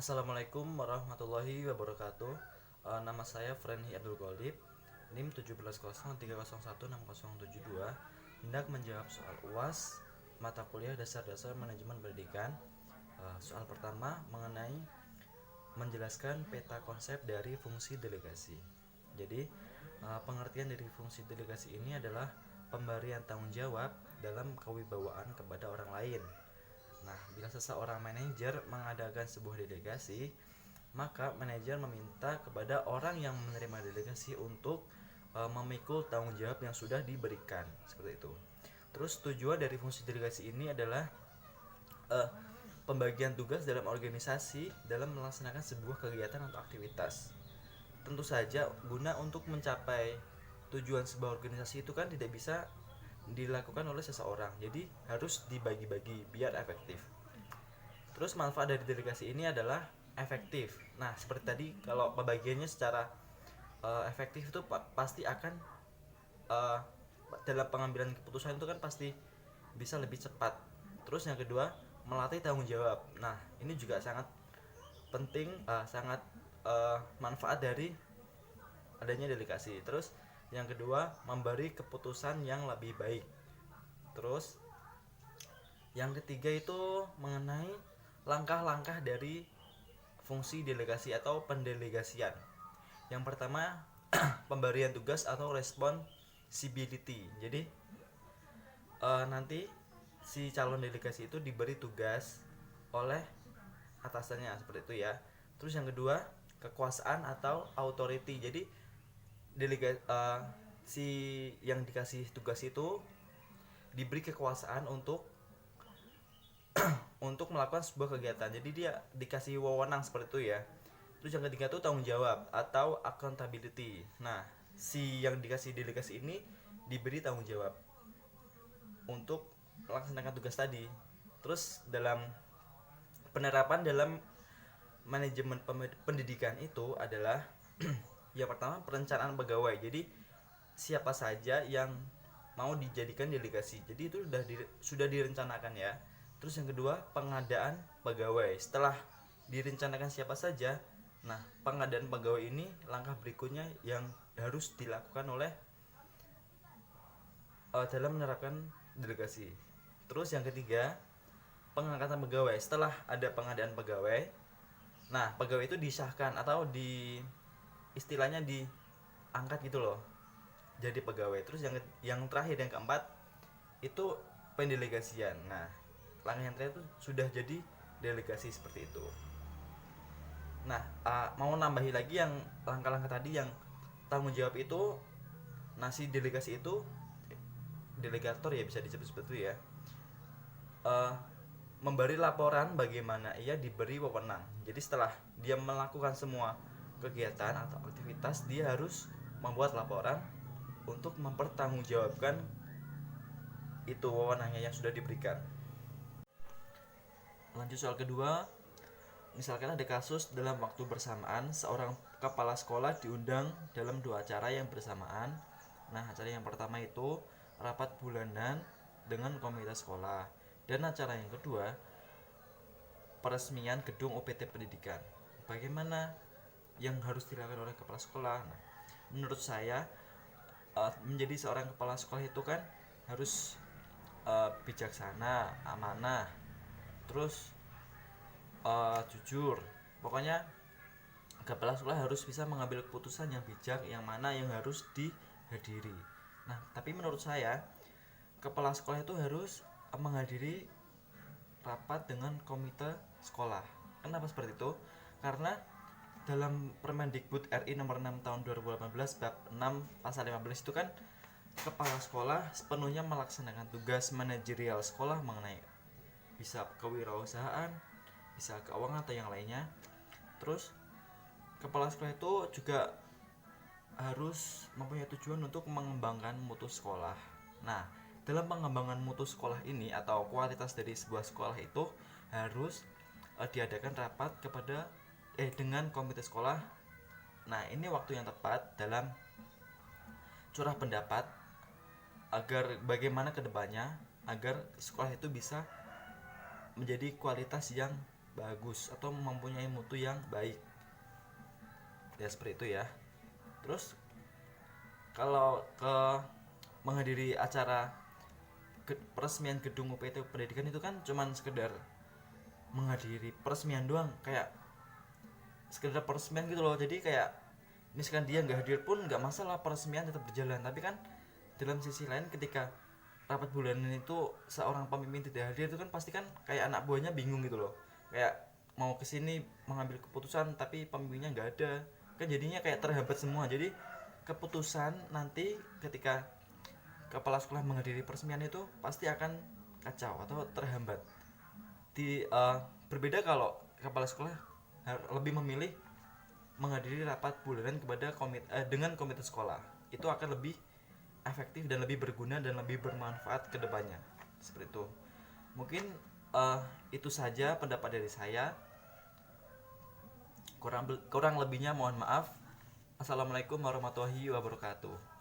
Assalamualaikum warahmatullahi wabarakatuh. Nama saya Frenhy Abdul Ghalib, NIM 1703016072. Hendak menjawab soal UAS mata kuliah dasar-dasar manajemen pendidikan. Soal pertama mengenai menjelaskan peta konsep dari fungsi delegasi. Jadi, pengertian dari fungsi delegasi ini adalah pemberian tanggung jawab dalam kewibawaan kepada orang lain. Nah, bila seseorang manajer mengadakan sebuah delegasi, maka manajer meminta kepada orang yang menerima delegasi untuk memikul tanggung jawab yang sudah diberikan, seperti itu. Terus tujuan dari fungsi delegasi ini adalah pembagian tugas dalam organisasi dalam melaksanakan sebuah kegiatan atau aktivitas. Tentu saja guna untuk mencapai tujuan sebuah organisasi itu kan tidak bisa dilakukan oleh seseorang, jadi harus dibagi-bagi biar efektif. Terus manfaat dari delegasi ini adalah efektif. Nah, seperti tadi, kalau pembagiannya secara efektif itu pasti akan uh, dalam pengambilan keputusan itu kan pasti bisa lebih cepat. Terus yang kedua, melatih tanggung jawab. Nah, ini juga sangat penting, sangat manfaat dari adanya delegasi. Terus yang kedua, memberi keputusan yang lebih baik. Terus yang ketiga itu mengenai langkah-langkah dari fungsi delegasi atau pendelegasian. Yang pertama, pemberian tugas atau responsibility. Jadi nanti si calon delegasi itu diberi tugas oleh atasannya, seperti itu ya. Terus yang kedua, kekuasaan atau authority. Jadi si yang dikasih tugas itu diberi kekuasaan untuk melakukan sebuah kegiatan. Jadi dia dikasih wewenang, seperti itu ya. Terus yang ketiga tuh tanggung jawab atau accountability. Nah, si yang dikasih delegasi ini diberi tanggung jawab untuk melaksanakan tugas tadi. Terus dalam penerapan dalam manajemen pendidikan itu adalah yang pertama, perencanaan pegawai. Jadi siapa saja yang mau dijadikan delegasi, jadi itu sudah direncanakan ya. Terus yang kedua, pengadaan pegawai. Setelah direncanakan siapa saja, nah pengadaan pegawai ini langkah berikutnya yang harus dilakukan oleh dalam menerapkan delegasi. Terus yang ketiga, pengangkatan pegawai. Setelah ada pengadaan pegawai, nah pegawai itu disahkan atau istilahnya diangkat gitu loh jadi pegawai. Terus yang terakhir, yang keempat itu pendelegasian. Nah, langkah yang terakhir itu sudah jadi delegasi, seperti itu. Nah, mau nambahi lagi yang langkah-langkah tadi yang tanggung jawab itu, nasi delegasi itu delegator ya, bisa disebut seperti itu ya, memberi laporan bagaimana ia diberi wewenang. Jadi setelah dia melakukan semua kegiatan atau aktivitas, dia harus membuat laporan untuk mempertanggungjawabkan itu wewenangnya yang sudah diberikan. Lanjut soal kedua, misalkan ada kasus dalam waktu bersamaan seorang kepala sekolah diundang dalam dua acara yang bersamaan. Nah, acara yang pertama itu rapat bulanan dengan komite sekolah, dan acara yang kedua peresmian gedung UPT pendidikan. Bagaimana yang harus dilakukan oleh kepala sekolah? Nah, menurut saya menjadi seorang kepala sekolah itu kan harus bijaksana, amanah, terus jujur. Pokoknya kepala sekolah harus bisa mengambil keputusan yang bijak, yang mana yang harus dihadiri. Nah, tapi menurut saya kepala sekolah itu harus menghadiri rapat dengan komite sekolah. Kenapa seperti itu? Karena dalam Permendikbud RI nomor 6 tahun 2018 bab 6 pasal 15 itu kan kepala sekolah sepenuhnya melaksanakan tugas manajerial sekolah mengenai bisa kewirausahaan, bisa keuangan atau yang lainnya. Terus kepala sekolah itu juga harus mempunyai tujuan untuk mengembangkan mutu sekolah. Nah, dalam pengembangan mutu sekolah ini atau kualitas dari sebuah sekolah itu harus diadakan rapat dengan komite sekolah. Nah, ini waktu yang tepat dalam curah pendapat agar bagaimana kedepannya agar sekolah itu bisa menjadi kualitas yang bagus atau mempunyai mutu yang baik ya, seperti itu ya. Terus kalau ke menghadiri acara peresmian gedung UPT pendidikan itu kan cuman sekedar menghadiri peresmian doang, kayak sekedar peresmian gitu loh. Jadi kayak misalkan dia nggak hadir pun nggak masalah, peresmian tetap berjalan. Tapi kan dalam sisi lain ketika rapat bulanan itu seorang pemimpin tidak hadir, itu kan pasti kan kayak anak buahnya bingung gitu loh, kayak mau kesini mengambil keputusan tapi pemimpinnya nggak ada, kan jadinya kayak terhambat semua. Jadi keputusan nanti ketika kepala sekolah menghadiri peresmian itu pasti akan kacau atau terhambat. Berbeda kalau kepala sekolah lebih memilih menghadiri rapat bulanan dengan komite sekolah, itu akan lebih efektif dan lebih berguna dan lebih bermanfaat ke depannya. Seperti itu. Mungkin itu saja pendapat dari saya. Kurang lebihnya mohon maaf. Assalamualaikum warahmatullahi wabarakatuh.